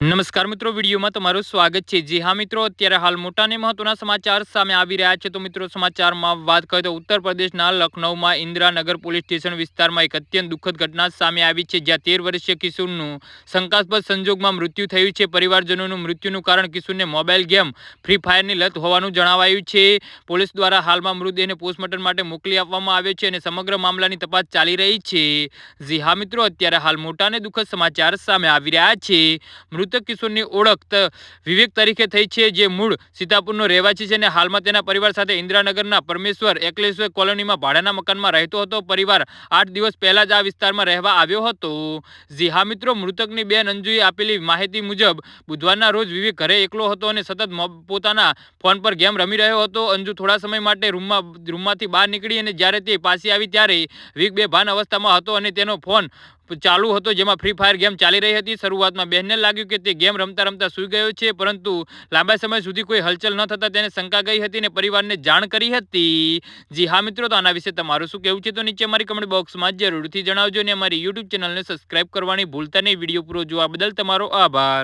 નમસ્કાર મિત્રો, વિડીયોમાં તમારું સ્વાગત છે। જી હા મિત્રો, અત્યારે હાલ મોટા અને મહત્વના સમાચાર સામે આવી રહ્યા છે। તો મિત્રો, સમાચારમાં વાત કરીએ તો ઉત્તર પ્રદેશના લખનૌમાં ઇન્દિરાનગર પોલીસ સ્ટેશન વિસ્તારમાં એક અત્યંત દુઃખદ ઘટના સામે આવી છે, જ્યાં 13 વર્ષીય કિશોરનું શંકાસ્પદ સંજોગમાં મૃત્યુ થયું છે। પરિવારજનોનું મૃત્યુનું કારણ કિશોરને મોબાઈલ ગેમ ફ્રી ફાયરની લત હોવાનું જણાવાયું છે। પોલીસ દ્વારા હાલમાં મૃતદેહને પોસ્ટમોર્ટમ માટે મોકલી આપવામાં આવ્યો છે અને સમગ્ર મામલાની તપાસ ચાલી રહી છે। જી હા મિત્રો, અત્યારે હાલ મોટા અને દુઃખદ સમાચાર સામે આવી રહ્યા છે। મૃતક કિશોરની ઓળખ વિવેક તરીકે થઈ છે, જે મૂળ સીતાપુરનો રહેવાસી છે અને હાલમાં તેના પરિવાર સાથે ઇન્દિરાનગરના પરમેશ્વર એકલેશ્વર કોલોનીમાં ભાડાના મકાનમાં રહેતો હતો। પરિવાર 8 દિવસ પહેલા જ આ વિસ્તારમાં રહેવા આવ્યો હતો। જી હા મિત્રો, મૃતકની બેન અંજુએ આપેલી માહિતી મુજબ બુધવારના રોજ વિવેક ઘરે એકલો હતો અને સતત પોતાના ફોન પર ગેમ રમી રહ્યો હતો। અંજુ થોડા સમય માટે રૂમમાંથી બહાર નીકળી અને જ્યારે તે પાછી આવી ત્યારે વિવેક બેભાન અવસ્થામાં હતો અને તેનો ફોન ચાલુ હતો, જેમાં ફ્રી ફાયર ગેમ ચાલી રહી હતી। શરૂઆતમાં બહેનને લાગ્યું કે તે ગેમ રમતા રમતા સૂઈ ગયો છે, પરંતુ લાંબા સમય સુધી કોઈ હલચલ ન થતા તેને શંકા ગઈ હતી અને પરિવારને જાણ કરી હતી। જી હા મિત્રો, તો આના વિશે તમારું શું કહેવું છે તો નીચે અમારી કમેન્ટ બોક્સમાં જરૂરથી જણાવજો અને અમારી યુટ્યુબ ચેનલને સબસ્ક્રાઇબ કરવાની ભૂલતા નહીં। વિડીયો પૂરો જોવા બદલ તમારો આભાર।